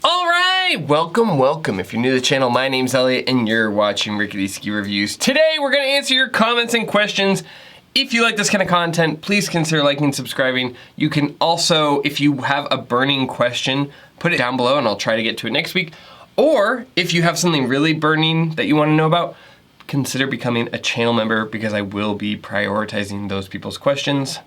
Alright, welcome. If you're new to the channel, my name's Elliott and you're watching Rickety Ski Reviews. Today we're gonna answer your comments and questions. If you like this kind of content, please consider liking and subscribing. You can also, if you have a burning question, put it down below and I'll try to get to it next week. Or if you have something really burning that you want to know about, consider becoming a channel member because I will be prioritizing those people's questions.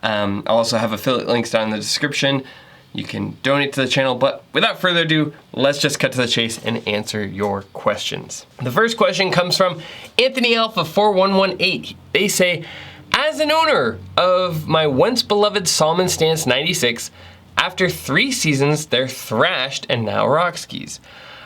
I'll also have affiliate links down in the description. You can donate to the channel, but without further ado, let's just cut to the chase and answer your questions. The first question comes from Anthony Alpha 4118. They say, as an owner of my once beloved Salomon Stance 96, after 3 seasons, they're thrashed and now rock skis.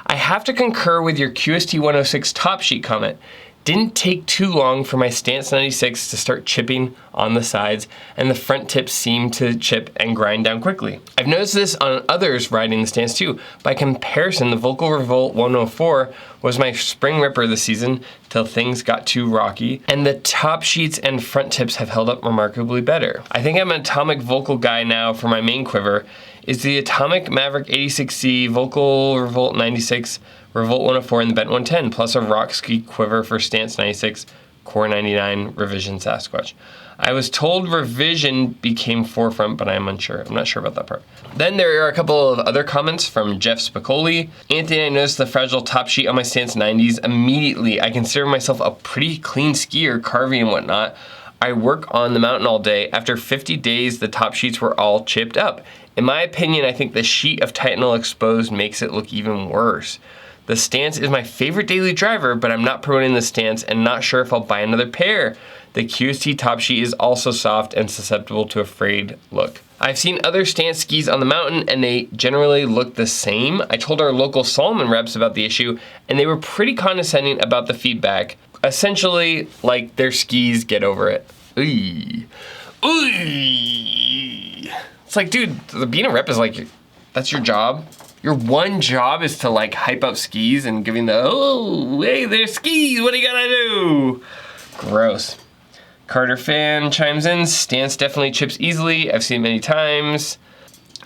I have to concur with your QST 106 top sheet comment. Didn't take too long for my Stance 96 to start chipping on the sides, and the front tips seem to chip and grind down quickly. I've noticed this on others riding the Stance too. By comparison, the Volkl Revolt 104 was my spring ripper this season till things got too rocky, and the top sheets and front tips have held up remarkably better. I think I'm an atomic Volkl guy now for my main quiver. Is the atomic Maverick 86C, Volkl Revolt 96, Revolt 104, and the Bent 110, plus a rock ski quiver for Stance 96, Core 99, Revision Sasquatch. I was told Revision became forefront, but I'm unsure. I'm not sure about that part. Then there are a couple of other comments from Jeff Spicoli. Anthony, I noticed the fragile top sheet on my Stance 90s. Immediately, I consider myself a pretty clean skier, carving and whatnot. I work on the mountain all day. After 50 days, the top sheets were all chipped up. In my opinion, I think the sheet of Titanal exposed makes it look even worse. The Stance is my favorite daily driver, but I'm not promoting the Stance and not sure if I'll buy another pair. The QST top sheet is also soft and susceptible to a frayed look. I've seen other Stance skis on the mountain and they generally look the same. I told our local Salomon reps about the issue and they were pretty condescending about the feedback. Essentially, like their skis get over it. Ooh. It's like, dude, being a rep is like, that's your job. Your one job is to like hype up skis and giving the, oh, hey, there's skis, what do you gotta do? Gross. Carter Fan chimes in, Stance definitely chips easily. I've seen it many times.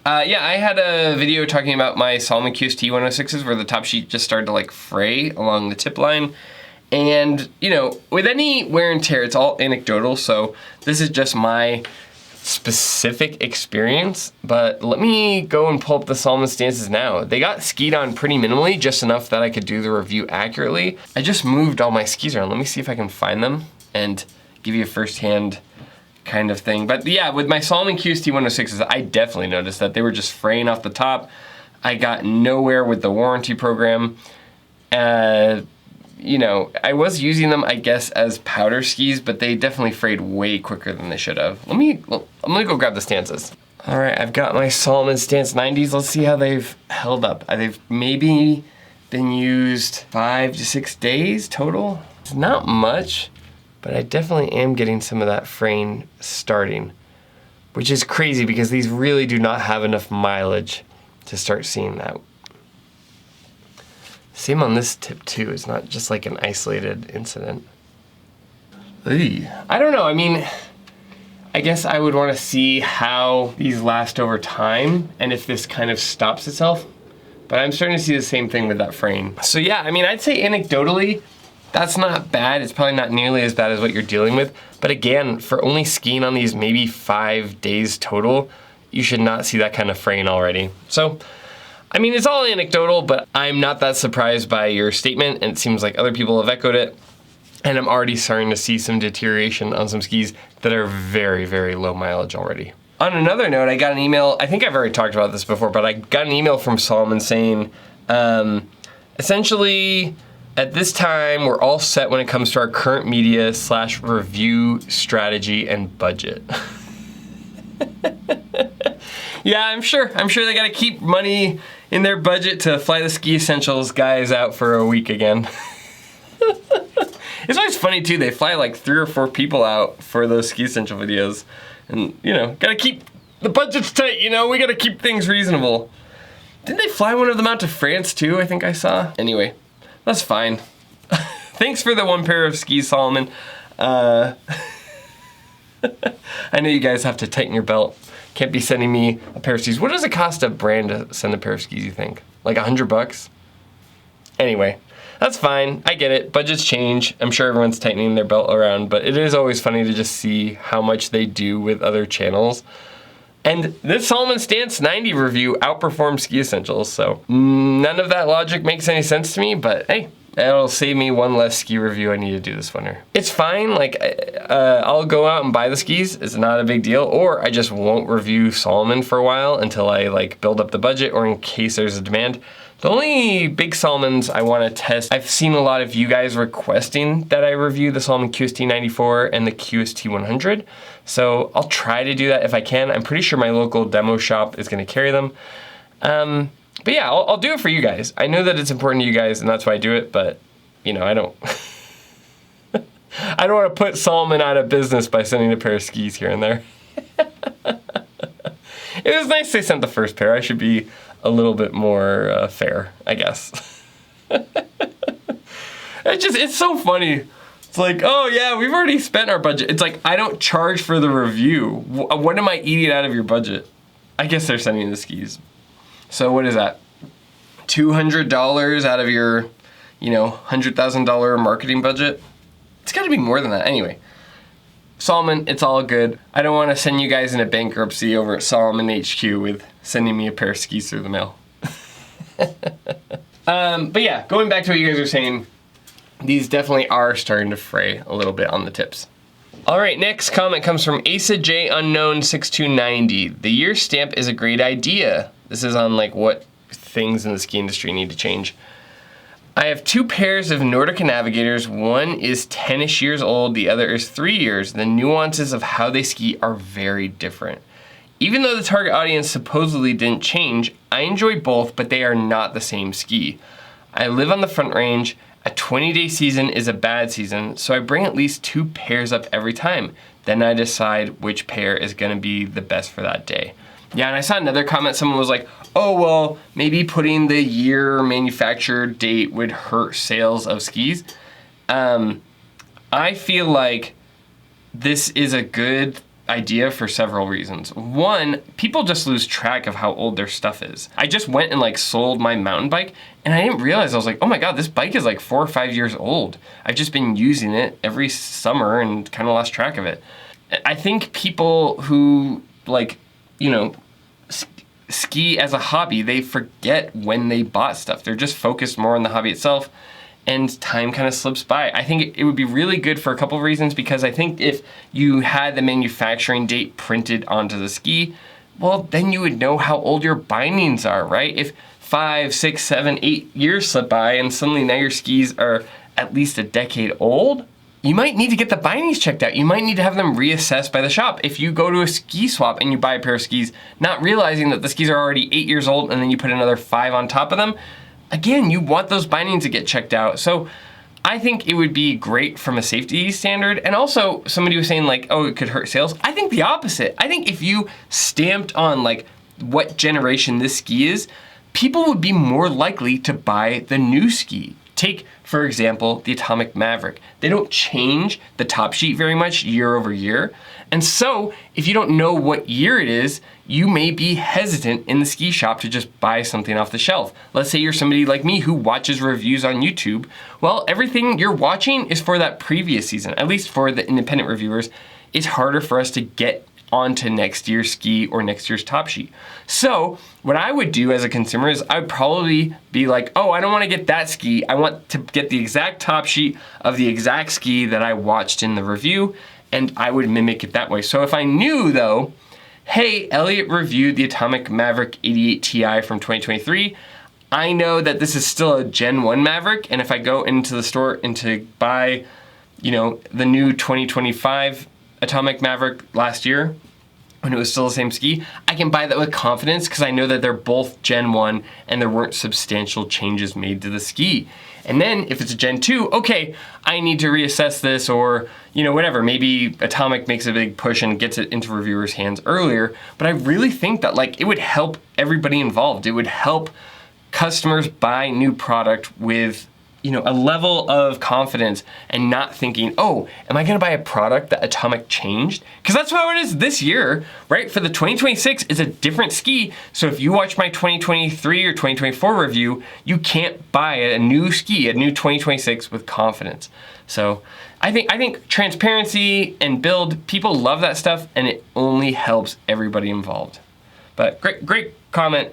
Yeah, I had a video talking about my Salomon QST 106s where the top sheet just started to like fray along the tip line. And, you know, with any wear and tear, it's all anecdotal, so this is just my specific experience, but let me go and pull up the Salomon Stances now. They got skied on pretty minimally, just enough that I could do the review accurately. I just moved all my skis around. Let me see if I can find them and give you a first-hand kind of thing. But yeah, with my Salomon QST 106s, I definitely noticed that they were just fraying off the top. I got nowhere with the warranty program. You know, I was using them, I guess, as powder skis, but they definitely frayed way quicker than they should have. I'm gonna go grab the Stances. All right, I've got my Salomon Stance 90s. Let's see how they've held up. They've maybe been used 5 to 6 days total. It's not much, but I definitely am getting some of that fraying starting, which is crazy because these really do not have enough mileage to start seeing that. Same on this tip too, it's not just like an isolated incident. I don't know, I mean, I guess I would want to see how these last over time and if this kind of stops itself, but I'm starting to see the same thing with that frame. So yeah, I mean, I'd say anecdotally, that's not bad. It's probably not nearly as bad as what you're dealing with, but again, for only skiing on these maybe 5 days total, you should not see that kind of fraying already. So, I mean, it's all anecdotal, but I'm not that surprised by your statement, and it seems like other people have echoed it, and I'm already starting to see some deterioration on some skis that are very, very low mileage already. On another note, I got an email, I think I've already talked about this before, but I got an email from Salomon saying, essentially, at this time, we're all set when it comes to our current media / review strategy and budget. Yeah, I'm sure they gotta keep money in their budget to fly the Ski Essentials guys out for a week again. It's always funny too, they fly like 3 or 4 people out for those Ski Essential videos. And you know, gotta keep, the budget's tight, you know, we gotta keep things reasonable. Didn't they fly one of them out to France too, I think I saw? Anyway, that's fine. Thanks for the 1 pair of skis, Salomon. I know you guys have to tighten your belt can't be sending me a pair of skis. What does it cost a brand to send a pair of skis, you think? Like $100? Anyway, that's fine. I get it. Budgets change. I'm sure everyone's tightening their belt around, but it is always funny to just see how much they do with other channels. And this Salomon Stance 90 review outperforms Ski Essentials, so none of that logic makes any sense to me, but hey, that'll save me one less ski review I need to do this winter. It's fine, like, I'll go out and buy the skis, it's not a big deal, or I just won't review Salomon for a while until I like build up the budget or in case there's a demand. The only big Salomons I want to test, I've seen a lot of you guys requesting that I review the Salomon QST 94 and the QST 100. So I'll try to do that if I can. I'm pretty sure my local demo shop is going to carry them. But yeah, I'll do it for you guys. I know that it's important to you guys and that's why I do it, but you know, I don't I don't want to put Salomon out of business by sending a pair of skis here and there. It was nice they sent the first pair. I should be a little bit more fair, I guess. It's so funny. It's like, oh yeah, we've already spent our budget. It's like, I don't charge for the review. What am I eating out of your budget? I guess they're sending the skis. So what is that? $200 out of your, you know, $100,000 marketing budget? It's gotta be more than that. Anyway, Salomon, it's all good. I don't wanna send you guys into bankruptcy over at Salomon HQ with sending me a pair of skis through the mail. But yeah, going back to what you guys are saying, these definitely are starting to fray a little bit on the tips. All right, next comment comes from Asa J Unknown 6290. The year stamp is a great idea. This is on like what things in the ski industry need to change. I have two pairs of Nordica Navigators. One is 10-ish years old, the other is 3 years. The nuances of how they ski are very different. Even though the target audience supposedly didn't change, I enjoy both, but they are not the same ski. I live on the Front Range. A 20-day season is a bad season, so I bring at least 2 pairs up every time. Then I decide which pair is gonna be the best for that day. Yeah, and I saw another comment, someone was like, oh, well, maybe putting the year manufacturer date would hurt sales of skis. I feel like this is a good idea for several reasons. One, people just lose track of how old their stuff is. I just went and like sold my mountain bike and I didn't realize, I was like, oh my God, this bike is like 4 or 5 years old. I've just been using it every summer and kind of lost track of it. I think people who like, you know, ski as a hobby, they forget when they bought stuff. They're just focused more on the hobby itself and time kind of slips by. I think it would be really good for a couple of reasons, because I think if you had the manufacturing date printed onto the ski, well, then you would know how old your bindings are, right? If 5, 6, 7, 8 years slip by and suddenly now your skis are at least a decade old, you might need to get the bindings checked out. You might need to have them reassessed by the shop. If you go to a ski swap and you buy a pair of skis, not realizing that the skis are already 8 years old and then you put another 5 on top of them, again, you want those bindings to get checked out. So I think it would be great from a safety standard. And also somebody was saying like, oh, it could hurt sales. I think the opposite. I think if you stamped on like what generation this ski is, people would be more likely to buy the new ski. Take, for example, the Atomic Maverick. They don't change the top sheet very much year over year. And so if you don't know what year it is, you may be hesitant in the ski shop to just buy something off the shelf. Let's say you're somebody like me who watches reviews on YouTube. Well, everything you're watching is for that previous season, at least for the independent reviewers. It's harder for us to get onto next year's ski or next year's top sheet. So what I would do as a consumer is I would probably be like, oh, I don't want to get that ski. I want to get the exact top sheet of the exact ski that I watched in the review, and I would mimic it that way. So if I knew though, hey, Elliott reviewed the Atomic Maverick 88 Ti from 2023, I know that this is still a Gen 1 Maverick, and if I go into the store and to buy, you know, the new 2025 Atomic Maverick last year, when it was still the same ski, I can buy that with confidence because I know that they're both Gen 1 and there weren't substantial changes made to the ski. And then if it's a Gen 2, okay, I need to reassess this, or, you know, whatever, maybe Atomic makes a big push and gets it into reviewers' hands earlier. But I really think that like it would help everybody involved. It would help customers buy new product with you know, a level of confidence and not thinking, oh, am I gonna buy a product that Atomic changed? Because that's how it is this year, right? For the 2026 is a different ski. So if you watch my 2023 or 2024 review, you can't buy a new ski, a new 2026 with confidence. So I think transparency and build, people love that stuff, and it only helps everybody involved. But great comment.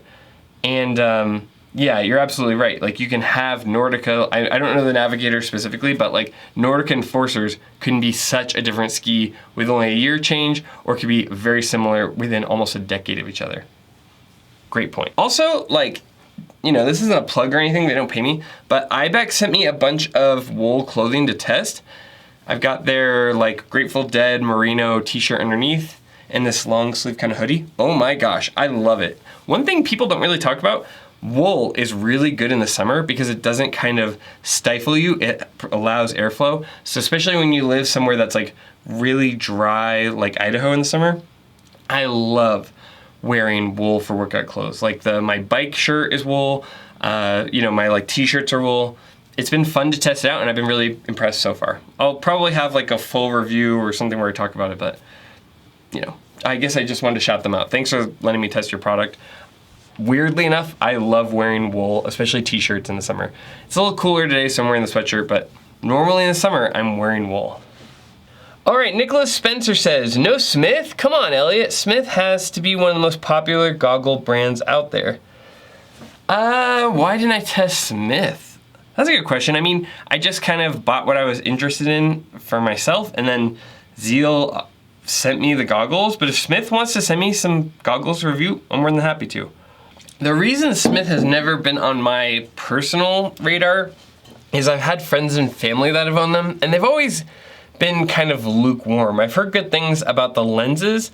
And yeah, you're absolutely right. Like, you can have Nordica, I don't know the Navigator specifically, but like Nordica Enforcers can be such a different ski with only a year change, or could be very similar within almost a decade of each other. Great point. Also, like, you know, this isn't a plug or anything, they don't pay me, but Ibex sent me a bunch of wool clothing to test. I've got their like Grateful Dead merino t-shirt underneath and this long sleeve kind of hoodie. Oh my gosh, I love it. One thing people don't really talk about, wool is really good in the summer because it doesn't kind of stifle you, it allows airflow. So especially when you live somewhere that's like really dry, like Idaho in the summer, I love wearing wool for workout clothes. Like my bike shirt is wool, you know, my like t-shirts are wool. It's been fun to test it out, and I've been really impressed so far. I'll probably have like a full review or something where I talk about it, but you know, I guess I just wanted to shout them out. Thanks for letting me test your product. Weirdly enough, I love wearing wool, especially t-shirts in the summer. It's a little cooler today, so I'm wearing the sweatshirt, but normally in the summer, I'm wearing wool. All right, Nicholas Spencer says, no Smith? Come on, Elliott. Smith has to be one of the most popular goggle brands out there. Why didn't I test Smith? That's a good question. I mean, I just kind of bought what I was interested in for myself, and then Zeal sent me the goggles, but if Smith wants to send me some goggles review, I'm more than happy to. The reason Smith has never been on my personal radar is I've had friends and family that have owned them, and they've always been kind of lukewarm. I've heard good things about the lenses,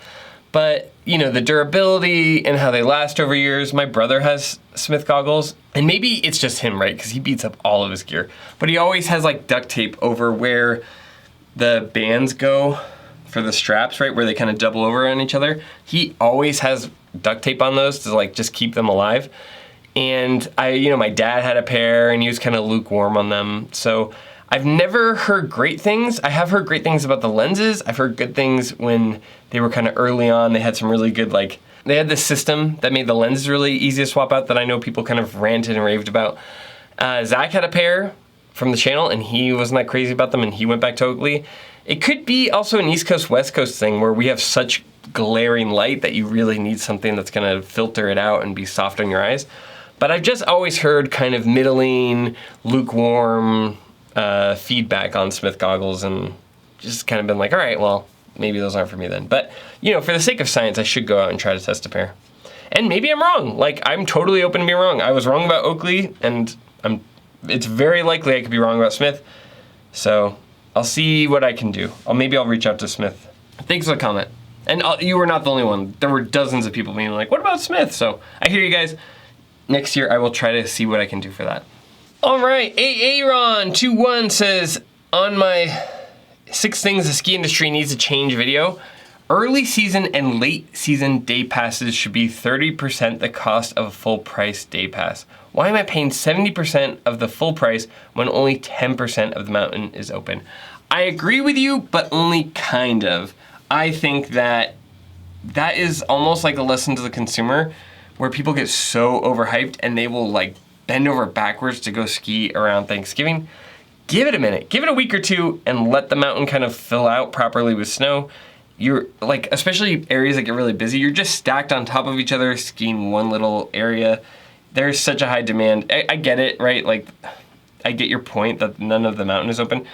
but you know, the durability and how they last over years. My brother has Smith goggles, and maybe it's just him, right? Because he beats up all of his gear, but he always has like duct tape over where the bands go for the straps, right? Where they kind of double over on each other. He always has duct tape on those to like just keep them alive. And you know, my dad had a pair and he was kind of lukewarm on them. So I've never heard great things. I have heard great things about the lenses. I've heard good things when they were kind of early on. They had some really good, like, they had this system that made the lenses really easy to swap out that I know people kind of ranted and raved about. Zach had a pair from the channel and he wasn't that crazy about them and he went back to Oakley. It could be also an East Coast, West Coast thing where we have such glaring light that you really need something that's gonna filter it out and be soft on your eyes. But I've just always heard kind of middling, lukewarm feedback on Smith goggles, and just kind of been like, all right, well, maybe those aren't for me then. But you know, for the sake of science, I should go out and try to test a pair. And maybe I'm wrong. Like, I'm totally open to being wrong. I was wrong about Oakley, and it's very likely I could be wrong about Smith. So I'll see what I can do. Maybe I'll reach out to Smith. Thanks for the comment. And you were not the only one. There were dozens of people being like, what about Smith? So I hear you guys. Next year, I will try to see what I can do for that. All right, Aaron21 says, on my 6 things the ski industry needs to change video, early season and late season day passes should be 30% the cost of a full price day pass. Why am I paying 70% of the full price when only 10% of the mountain is open? I agree with you, but only kind of. I think that is almost like a lesson to the consumer where people get so overhyped and they will like bend over backwards to go ski around Thanksgiving. Give it a minute, give it a week or two and let the mountain kind of fill out properly with snow. You're like, especially areas that get really busy, you're just stacked on top of each other skiing one little area. There's such a high demand. I get it, right? Like, I get your point that none of the mountain is open,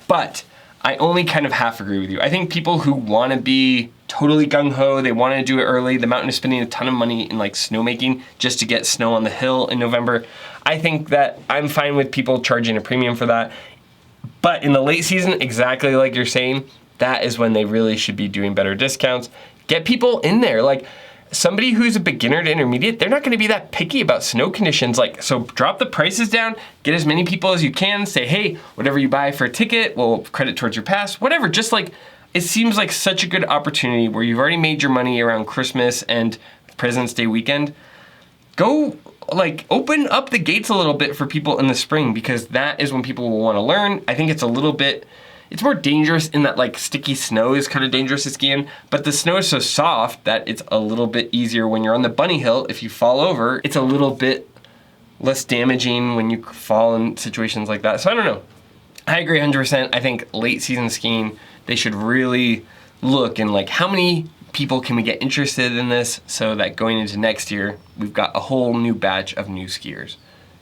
but I only kind of half agree with you. I think people who want to be totally gung-ho, they want to do it early, the mountain is spending a ton of money in like snowmaking just to get snow on the hill in November. I think that I'm fine with people charging a premium for that. But in the late season, exactly like you're saying, that is when they really should be doing better discounts. Get people in there. Like, somebody who's a beginner to intermediate, they're not gonna be that picky about snow conditions. Like, so drop the prices down, get as many people as you can, say, hey, whatever you buy for a ticket, we'll credit towards your pass, whatever. Just like, it seems like such a good opportunity where you've already made your money around Christmas and President's Day weekend. Go like open up the gates a little bit for people in the spring, because that is when people will want to learn. I think it's a little bit, it's more dangerous in that like sticky snow is kind of dangerous to ski in, but the snow is so soft that it's a little bit easier when you're on the bunny hill. If you fall over, it's a little bit less damaging when you fall in situations like that. So I don't know. I agree 100%. I think late season skiing, they should really look and like how many people can we get interested in this so that going into next year, we've got a whole new batch of new skiers.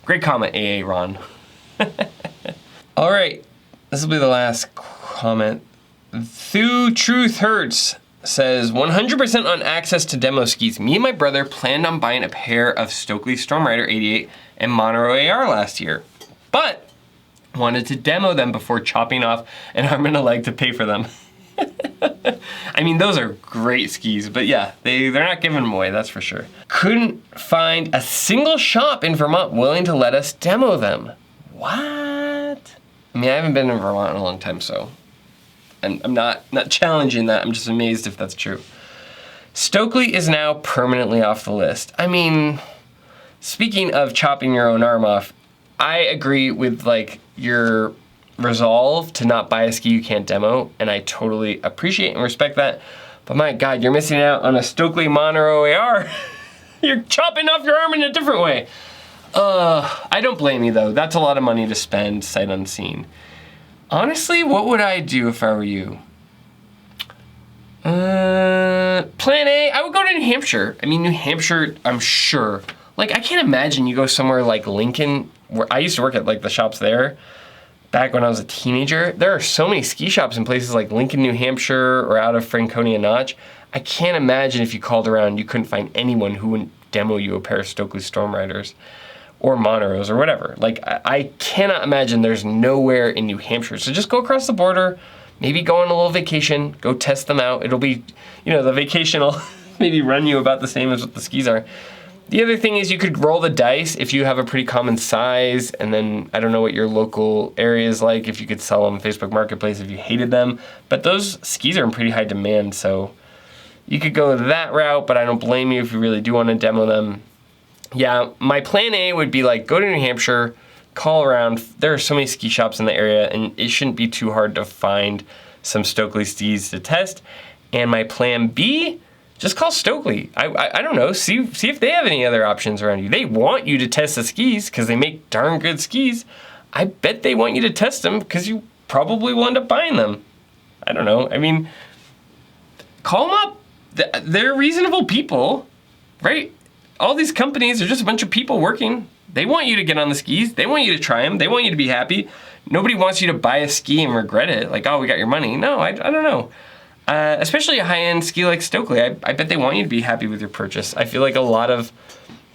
Great comment, AA Ron. All right, this will be the last comment. Through Truth Hurts says 100% on access to demo skis. Me and my brother planned on buying a pair of Stockli Stormrider 88 and Monroe AR last year, but wanted to demo them before chopping off an arm and a leg to pay for them. I mean, those are great skis, but yeah, they're not giving them away, that's for sure. Couldn't find a single shop in Vermont willing to let us demo them. What? I mean, I haven't been in Vermont in a long time, so I'm not challenging that. I'm just amazed if that's true. Stockli is now permanently off the list. I mean, speaking of chopping your own arm off, I agree with like your resolve to not buy a ski you can't demo, and I totally appreciate and respect that. But my God, you're missing out on a Stockli Monroe AR. You're chopping off your arm in a different way. I don't blame you though. That's a lot of money to spend sight unseen. Honestly, what would I do if I were you? Plan A, I would go to New Hampshire. I mean, New Hampshire, I'm sure. Like, I can't imagine you go somewhere like Lincoln, where I used to work at like the shops there back when I was a teenager. There are so many ski shops in places like Lincoln, New Hampshire, or out of Franconia Notch. I can't imagine if you called around, you couldn't find anyone who wouldn't demo you a pair of Stockli Stormriders or Monroes or whatever. Like, I cannot imagine there's nowhere in New Hampshire. So just go across the border, maybe go on a little vacation, go test them out. It'll be, you know, the vacation will maybe run you about the same as what the skis are. The other thing is you could roll the dice if you have a pretty common size, and then I don't know what your local area is like, if you could sell them on Facebook Marketplace if you hated them. But those skis are in pretty high demand, so you could go that route, but I don't blame you if you really do want to demo them. Yeah, my plan A would be like, go to New Hampshire, call around. There are so many ski shops in the area, and it shouldn't be too hard to find some Stockli skis to test. And my plan B, just call Stockli. I don't know, see if they have any other options around you. They want you to test the skis because they make darn good skis. I bet they want you to test them because you probably will end up buying them. I don't know, I mean, call them up. They're reasonable people, right? All these companies are just a bunch of people working. They want you to get on the skis. They want you to try them. They want you to be happy. Nobody wants you to buy a ski and regret it. Like, oh, we got your money. No, I don't know. Especially a high-end ski like Stockli, I bet they want you to be happy with your purchase. I feel like a lot of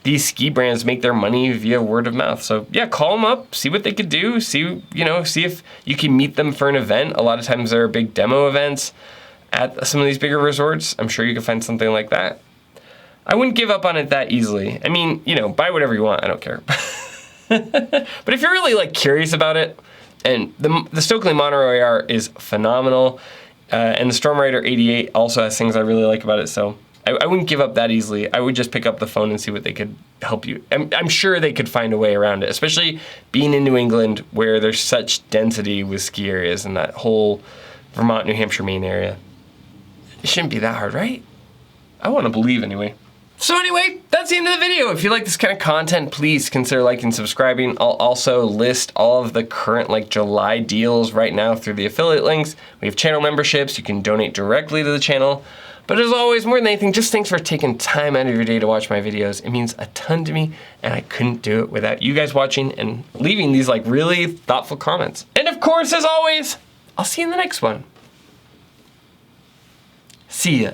these ski brands make their money via word of mouth. So yeah, call them up, see what they could do, see if you can meet them for an event. A lot of times there are big demo events at some of these bigger resorts. I'm sure you can find something like that. I wouldn't give up on it that easily. I mean, buy whatever you want, I don't care. But if you're really like curious about it, and the Stockli Monroe AR is phenomenal, and the Stormrider 88 also has things I really like about it, so I wouldn't give up that easily. I would just pick up the phone and see what they could help you. I'm sure they could find a way around it, especially being in New England where there's such density with ski areas and that whole Vermont, New Hampshire, Maine area. It shouldn't be that hard, right? I want to believe anyway. So anyway, that's the end of the video. If you like this kind of content, please consider liking and subscribing. I'll also list all of the current like July deals right now through the affiliate links. We have channel memberships. You can donate directly to the channel. But as always, more than anything, just thanks for taking time out of your day to watch my videos. It means a ton to me, and I couldn't do it without you guys watching and leaving these like really thoughtful comments. And of course, as always, I'll see you in the next one. See ya.